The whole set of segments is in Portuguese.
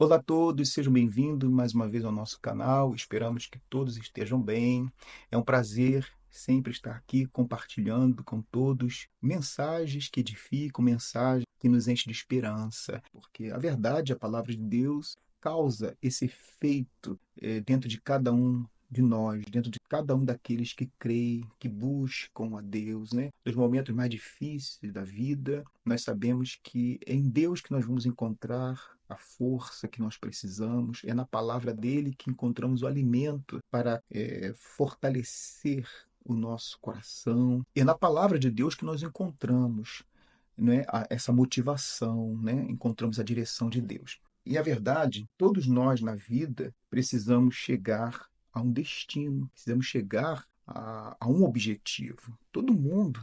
Olá a todos, sejam bem-vindos mais uma vez ao nosso canal. Esperamos que todos estejam bem. É um prazer sempre estar aqui compartilhando com todos mensagens que edificam, mensagens que nos enchem de esperança, porque a verdade, a palavra de Deus, causa esse efeito dentro de cada um de nós, dentro de cada um daqueles que creem, que buscam a Deus, né? Nos momentos mais difíceis da vida, nós sabemos que é em Deus que nós vamos encontrar a força que nós precisamos, é na palavra dele que encontramos o alimento para fortalecer o nosso coração. É na palavra de Deus que nós encontramos, né, essa motivação, né? Encontramos a direção de Deus. E a verdade, todos nós na vida precisamos chegar a um destino, precisamos chegar a um objetivo. Todo mundo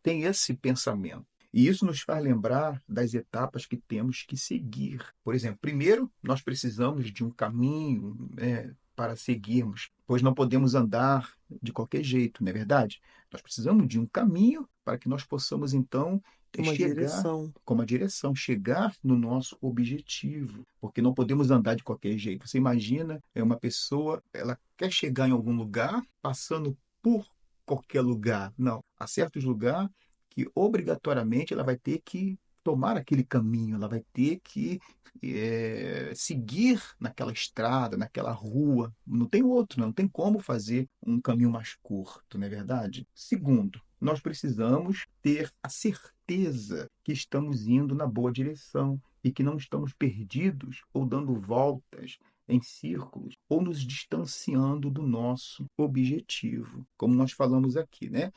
tem esse pensamento. E isso nos faz lembrar das etapas que temos que seguir. Por exemplo, primeiro, nós precisamos de um caminho, né, para seguirmos, pois não podemos andar de qualquer jeito, não é verdade? Nós precisamos de um caminho para que nós possamos, então, Tem uma chegar direção. com uma direção, chegar no nosso objetivo, porque não podemos andar de qualquer jeito. Você imagina, uma pessoa, ela quer chegar em algum lugar passando por qualquer lugar. Não, há certos lugares que obrigatoriamente ela vai ter que tomar aquele caminho, ela vai ter que seguir naquela estrada, naquela rua. Não tem outro, não tem como fazer um caminho mais curto, não é verdade? Segundo, nós precisamos ter a certeza que estamos indo na boa direção e que não estamos perdidos ou dando voltas em círculos ou nos distanciando do nosso objetivo, como nós falamos aqui, né?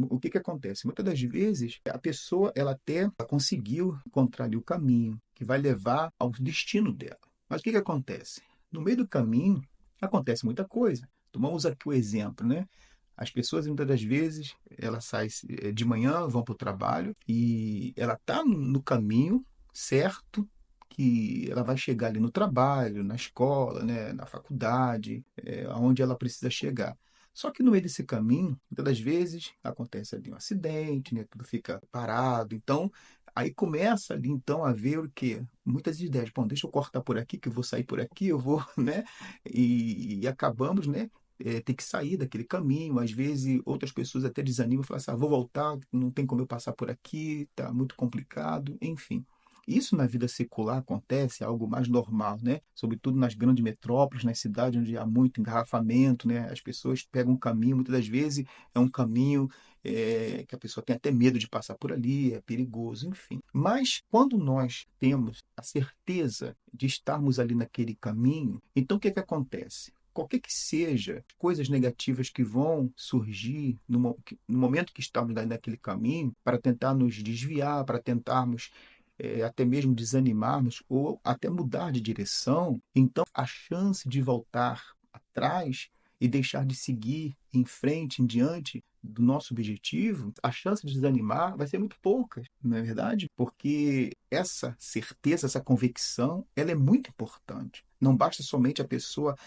O que que acontece? Muitas das vezes a pessoa ela conseguiu encontrar ali o caminho que vai levar ao destino dela. Mas o que que acontece? No meio do caminho acontece muita coisa. Tomamos aqui o exemplo, né? As pessoas muitas das vezes elas saem de manhã, vão para o trabalho e ela está no caminho certo que ela vai chegar ali no trabalho, na escola, né, na faculdade, aonde ela precisa chegar. Só que no meio desse caminho, muitas das vezes, acontece ali um acidente, né? Tudo fica parado. Então, aí começa ali, então, a ver o quê? Muitas ideias. Bom, deixa eu cortar por aqui, que eu vou sair por aqui, eu vou, né? E acabamos, né? Ter que sair daquele caminho. Às vezes, outras pessoas até desanimam e falam assim, vou voltar, não tem como eu passar por aqui, tá muito complicado, enfim. Isso na vida secular acontece, é algo mais normal, né? Sobretudo nas grandes metrópoles, nas cidades onde há muito engarrafamento, né? As pessoas pegam um caminho, muitas das vezes é um caminho que a pessoa tem até medo de passar por ali, é perigoso, enfim. Mas quando nós temos a certeza de estarmos ali naquele caminho, então o que é que acontece? Qualquer que seja coisas negativas que vão surgir no momento que estamos ali naquele caminho, para tentar nos desviar, para tentarmos até mesmo desanimarmos ou até mudar de direção, então a chance de voltar atrás e deixar de seguir em frente, em diante do nosso objetivo, a chance de desanimar vai ser muito pouca, não é verdade? Porque essa certeza, essa convicção, ela é muito importante. Não basta somente a pessoa,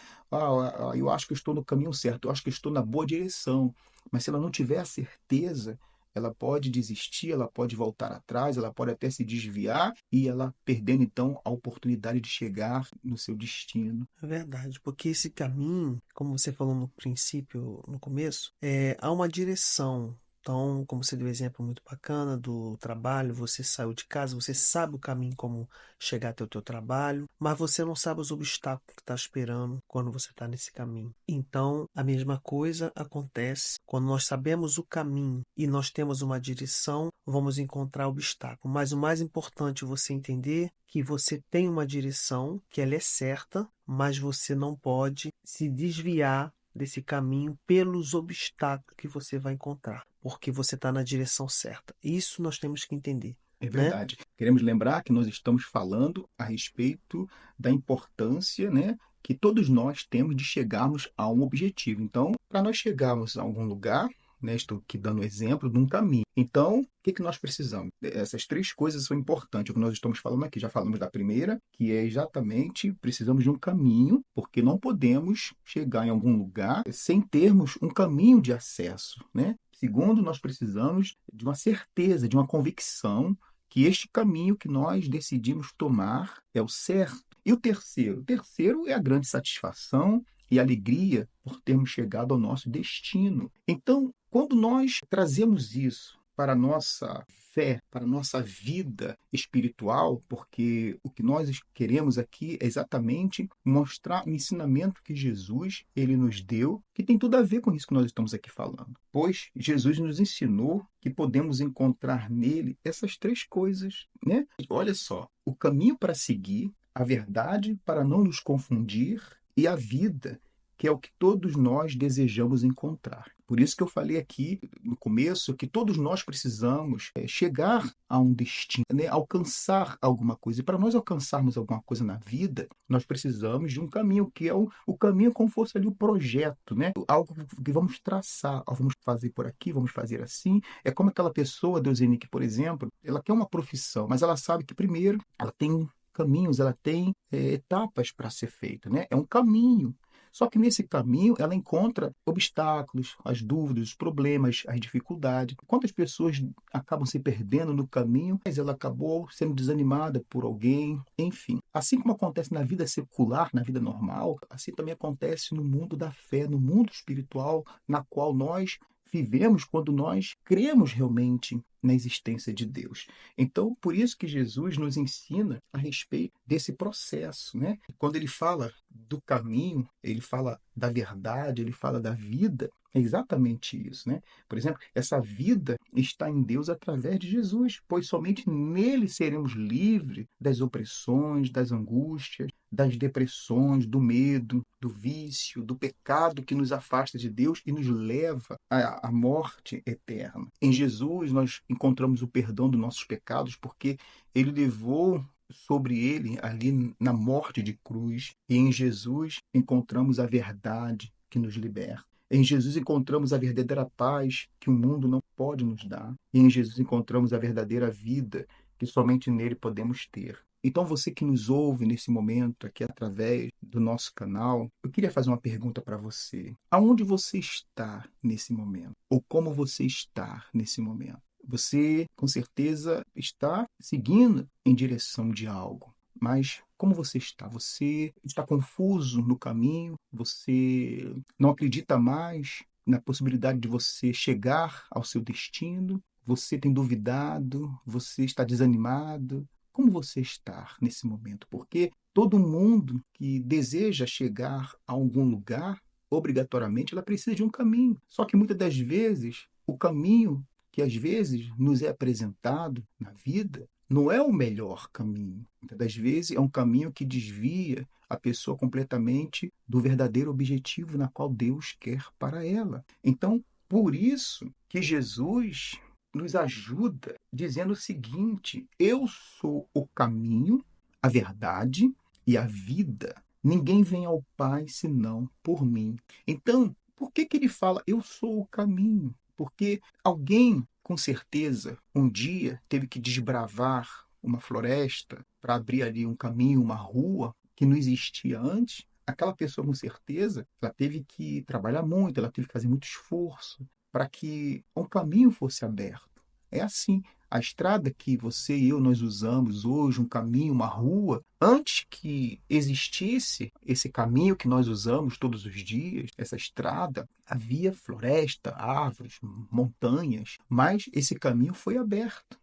eu acho que eu estou no caminho certo, eu acho que eu estou na boa direção. Mas se ela não tiver a certeza, ela pode desistir, ela pode voltar atrás, ela pode até se desviar e ela perdendo então a oportunidade de chegar no seu destino. É verdade, porque esse caminho, como você falou no princípio, no começo, há uma direção. Então, como você deu um exemplo muito bacana do trabalho, você saiu de casa, você sabe o caminho como chegar até o teu trabalho, mas você não sabe os obstáculos que está esperando quando você está nesse caminho. Então, a mesma coisa acontece quando nós sabemos o caminho e nós temos uma direção, vamos encontrar obstáculos. Mas o mais importante é você entender que você tem uma direção, que ela é certa, mas você não pode se desviar desse caminho pelos obstáculos que você vai encontrar, porque você está na direção certa. Isso nós temos que entender, É né? verdade. Queremos lembrar que nós estamos falando a respeito da importância, né, que todos nós temos de chegarmos a um objetivo. Então, para nós chegarmos a algum lugar, né, estou aqui dando exemplo de um caminho. Então, o que que nós precisamos? Essas três coisas são importantes. O que nós estamos falando aqui, já falamos da primeira, que é exatamente precisamos de um caminho, porque não podemos chegar em algum lugar sem termos um caminho de acesso, né? Segundo, nós precisamos de uma certeza, de uma convicção que este caminho que nós decidimos tomar é o certo. E o terceiro? O terceiro é a grande satisfação e alegria por termos chegado ao nosso destino. Então, quando nós trazemos isso para a nossa fé, para a nossa vida espiritual, porque o que nós queremos aqui é exatamente mostrar o ensinamento que Jesus ele nos deu, que tem tudo a ver com isso que nós estamos aqui falando. Pois Jesus nos ensinou que podemos encontrar nele essas três coisas, né? Olha só, o caminho para seguir, a verdade para não nos confundir e a vida, que é o que todos nós desejamos encontrar. Por isso que eu falei aqui no começo que todos nós precisamos chegar a um destino, né? Alcançar alguma coisa. E para nós alcançarmos alguma coisa na vida, nós precisamos de um caminho, que é o caminho como fosse ali o projeto, né? Algo que vamos traçar, vamos fazer por aqui, vamos fazer assim. É como aquela pessoa, Deusene, que, por exemplo, ela quer uma profissão, mas ela sabe que primeiro ela tem caminhos, ela tem etapas para ser feita, né? É um caminho. Só que nesse caminho ela encontra obstáculos, as dúvidas, os problemas, as dificuldades. Quantas pessoas acabam se perdendo no caminho, mas ela acabou sendo desanimada por alguém, enfim. Assim como acontece na vida secular, na vida normal, assim também acontece no mundo da fé, no mundo espiritual, na qual nós vivemos quando nós cremos realmente na existência de Deus. Então, por isso que Jesus nos ensina a respeito desse processo, né? Quando ele fala do caminho, ele fala da verdade, ele fala da vida, é exatamente isso, né? Por exemplo, essa vida está em Deus através de Jesus, pois somente nele seremos livres das opressões, das angústias, das depressões, do medo, do vício, do pecado que nos afasta de Deus e nos leva à morte eterna. Em Jesus nós encontramos o perdão dos nossos pecados, porque ele levou sobre ele ali na morte de cruz, e em Jesus encontramos a verdade que nos liberta. Em Jesus encontramos a verdadeira paz que o mundo não pode nos dar. E em Jesus encontramos a verdadeira vida que somente nele podemos ter. Então, você que nos ouve nesse momento aqui através do nosso canal, eu queria fazer uma pergunta para você. Aonde você está nesse momento? Ou como você está nesse momento? Você, com certeza, está seguindo em direção de algo. Mas como você está? Você está confuso no caminho? Você não acredita mais na possibilidade de você chegar ao seu destino? Você tem duvidado? Você está desanimado? Como você está nesse momento? Porque todo mundo que deseja chegar a algum lugar, obrigatoriamente, ela precisa de um caminho. Só que muitas das vezes, o caminho que às vezes nos é apresentado na vida não é o melhor caminho. Muitas das vezes é um caminho que desvia a pessoa completamente do verdadeiro objetivo na qual Deus quer para ela. Então, por isso que Jesus nos ajuda dizendo o seguinte: eu sou o caminho, a verdade e a vida. Ninguém vem ao Pai senão por mim. Então, por que ele fala eu sou o caminho? Porque alguém, com certeza, um dia teve que desbravar uma floresta para abrir ali um caminho, uma rua que não existia antes. Aquela pessoa, com certeza, ela teve que trabalhar muito, ela teve que fazer muito esforço para que um caminho fosse aberto. É assim. A estrada que você e eu nós usamos hoje, um caminho, uma rua, antes que existisse esse caminho que nós usamos todos os dias, essa estrada, havia floresta, árvores, montanhas, mas esse caminho foi aberto.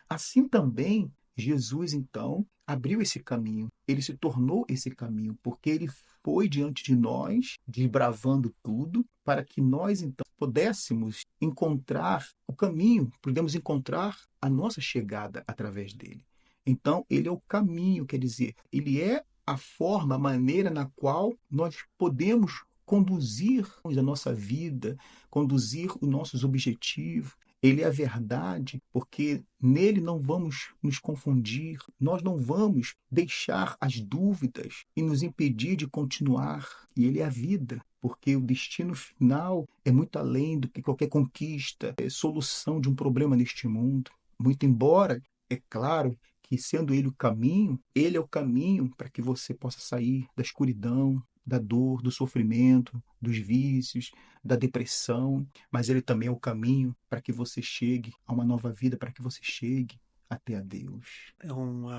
Assim também, Jesus, então, abriu esse caminho. Ele se tornou esse caminho, porque ele foi diante de nós, desbravando tudo, para que nós, então, pudéssemos encontrar o caminho, pudemos encontrar a nossa chegada através dele. Então, ele é o caminho, quer dizer, ele é a forma, a maneira na qual nós podemos conduzir a nossa vida, conduzir os nossos objetivos. Ele é a verdade, porque nele não vamos nos confundir, nós não vamos deixar as dúvidas e nos impedir de continuar. E ele é a vida, porque o destino final é muito além do que qualquer conquista, solução de um problema neste mundo. Muito embora, é claro, que sendo ele o caminho, ele é o caminho para que você possa sair da escuridão, da dor, do sofrimento, dos vícios, da depressão, mas ele também é o caminho para que você chegue a uma nova vida, para que você chegue até a Deus. É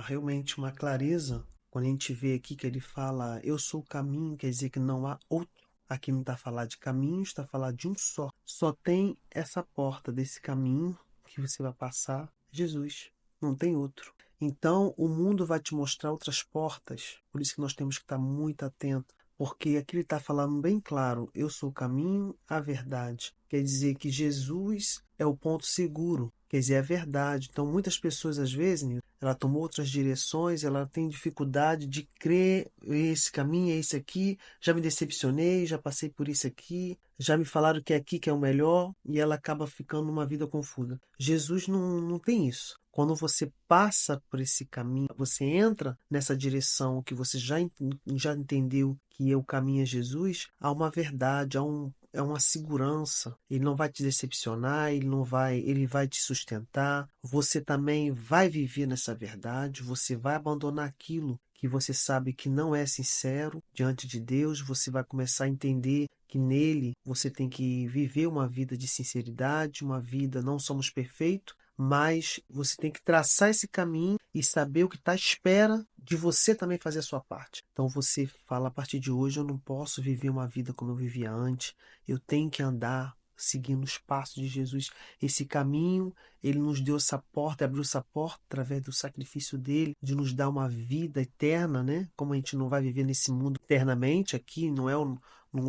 realmente uma clareza. Quando a gente vê aqui que ele fala, eu sou o caminho, quer dizer que não há outro. Aqui não está a falar de caminhos, está a falar de um só. Só tem essa porta desse caminho que você vai passar, Jesus. Não tem outro. Então, o mundo vai te mostrar outras portas. Por isso que nós temos que estar muito atentos. Porque aqui ele está falando bem claro, eu sou o caminho, a verdade. Quer dizer que Jesus é o ponto seguro. Quer dizer, é a verdade. Então, muitas pessoas, às vezes, Nilson, ela tomou outras direções, ela tem dificuldade de crer, esse caminho é esse aqui, já me decepcionei, já passei por isso aqui, já me falaram que é aqui que é o melhor, e ela acaba ficando numa vida confusa. Jesus não tem isso. Quando você passa por esse caminho, você entra nessa direção que você já entendeu que o caminho é Jesus, há uma verdade, é uma segurança. Ele não vai te decepcionar, ele vai te sustentar. Você também vai viver nessa verdade, você vai abandonar aquilo que você sabe que não é sincero diante de Deus, você vai começar a entender que nele você tem que viver uma vida de sinceridade, uma vida, não somos perfeitos, mas você tem que traçar esse caminho e saber o que está à espera de você também fazer a sua parte. Então você fala, a partir de hoje eu não posso viver uma vida como eu vivia antes, eu tenho que andar seguindo os passos de Jesus. Esse caminho, ele nos deu essa porta, abriu essa porta através do sacrifício dele, de nos dar uma vida eterna, né? Como a gente não vai viver nesse mundo eternamente aqui, não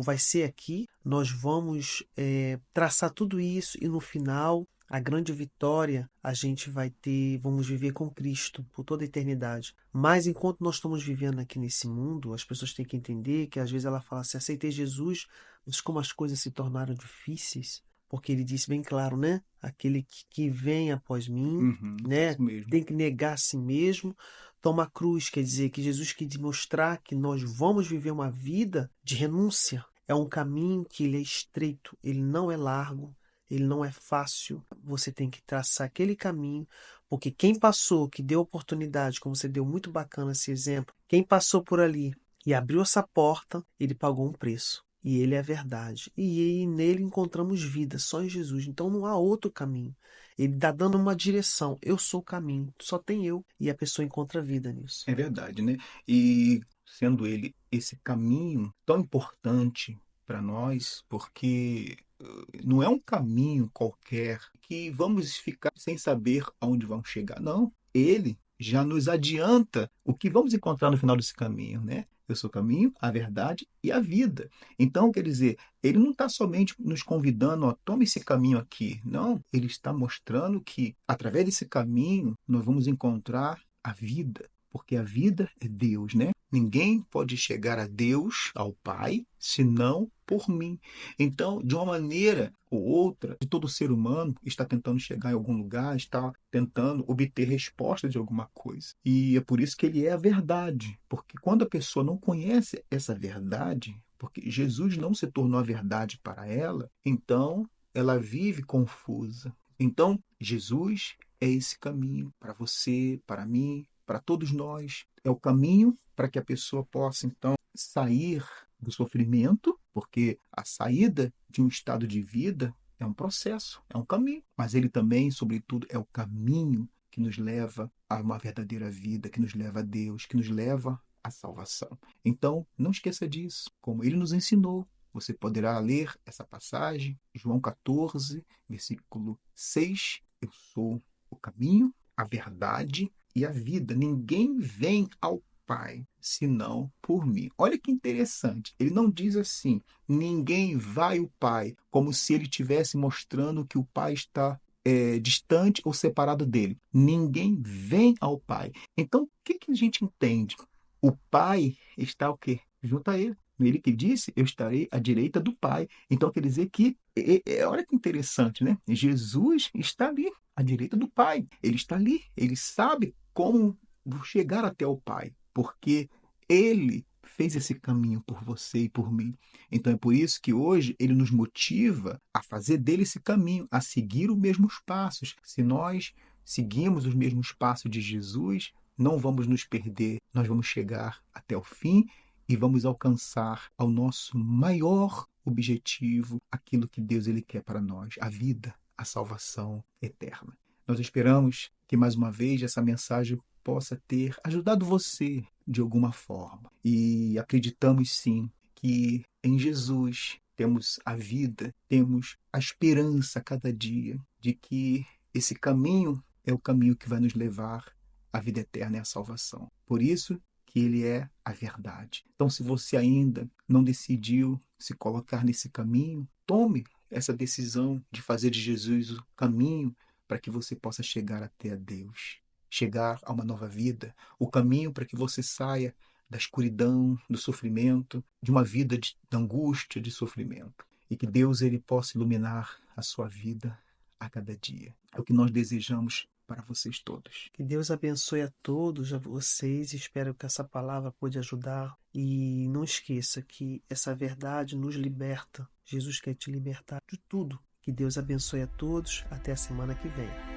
vai ser aqui, nós vamos traçar tudo isso e no final a grande vitória a gente vai ter, vamos viver com Cristo por toda a eternidade. Mas enquanto nós estamos vivendo aqui nesse mundo, as pessoas têm que entender que às vezes ela fala assim, aceitei Jesus, mas como as coisas se tornaram difíceis, porque ele disse bem claro, né? Aquele que vem após mim, Uhum, né? isso mesmo. Tem que negar a si mesmo, toma a cruz, quer dizer que Jesus quer demonstrar que nós vamos viver uma vida de renúncia. É um caminho que ele é estreito, ele não é largo, ele não é fácil. Você tem que traçar aquele caminho, porque quem passou, que deu oportunidade, como você deu muito bacana esse exemplo, quem passou por ali e abriu essa porta, ele pagou um preço. E ele é a verdade. E nele encontramos vida, só em Jesus. Então não há outro caminho. Ele está dando uma direção. Eu sou o caminho, só tem eu. E a pessoa encontra vida nisso. É verdade, né? E sendo ele esse caminho tão importante para nós, porque não é um caminho qualquer que vamos ficar sem saber aonde vamos chegar. Não, ele já nos adianta o que vamos encontrar no final desse caminho, né? Eu sou o caminho, a verdade e a vida. Então, quer dizer, ele não está somente nos convidando, ó, tome esse caminho aqui. Não, ele está mostrando que através desse caminho nós vamos encontrar a vida, porque a vida é Deus, né? Ninguém pode chegar a Deus, ao Pai, senão por mim. Então, de uma maneira ou outra, todo ser humano está tentando chegar em algum lugar, está tentando obter resposta de alguma coisa. E é por isso que ele é a verdade, porque quando a pessoa não conhece essa verdade, porque Jesus não se tornou a verdade para ela, então ela vive confusa. Então, Jesus é esse caminho para você, para mim, para todos nós. É o caminho para que a pessoa possa, então, sair do sofrimento, porque a saída de um estado de vida é um processo, é um caminho. Mas ele também, sobretudo, é o caminho que nos leva a uma verdadeira vida, que nos leva a Deus, que nos leva à salvação. Então, não esqueça disso, como ele nos ensinou. Você poderá ler essa passagem, João 14, versículo 6. Eu sou o caminho, a verdade e a vida. Ninguém vem ao Pai senão por mim. Olha que interessante. Ele não diz assim: ninguém vai ao Pai, como se ele estivesse mostrando que o Pai está distante ou separado dele. Ninguém vem ao Pai. Então, o que que a gente entende? O Pai está o quê? Junto a ele. Ele que disse, eu estarei à direita do Pai. Então quer dizer que, olha que interessante, né? Jesus está ali, à direita do Pai. Ele está ali, ele sabe como chegar até o Pai, porque ele fez esse caminho por você e por mim. Então é por isso que hoje ele nos motiva a fazer dele esse caminho, a seguir os mesmos passos. Se nós seguimos os mesmos passos de Jesus, não vamos nos perder, nós vamos chegar até o fim e vamos alcançar ao nosso maior objetivo, aquilo que Deus ele quer para nós, a vida, a salvação eterna. Nós esperamos que mais uma vez essa mensagem possa ter ajudado você de alguma forma. E acreditamos sim que em Jesus temos a vida, temos a esperança a cada dia de que esse caminho é o caminho que vai nos levar à vida eterna e à salvação. Por isso que ele é a verdade. Então, se você ainda não decidiu se colocar nesse caminho, tome essa decisão de fazer de Jesus o caminho para que você possa chegar até a Deus, chegar a uma nova vida, o caminho para que você saia da escuridão, do sofrimento, de uma vida de angústia, de sofrimento. E que Deus ele possa iluminar a sua vida a cada dia. É o que nós desejamos para vocês todos. Que Deus abençoe a todos, a vocês. Espero que essa palavra pôde ajudar. E não esqueça que essa verdade nos liberta. Jesus quer te libertar de tudo. Que Deus abençoe a todos. Até a semana que vem.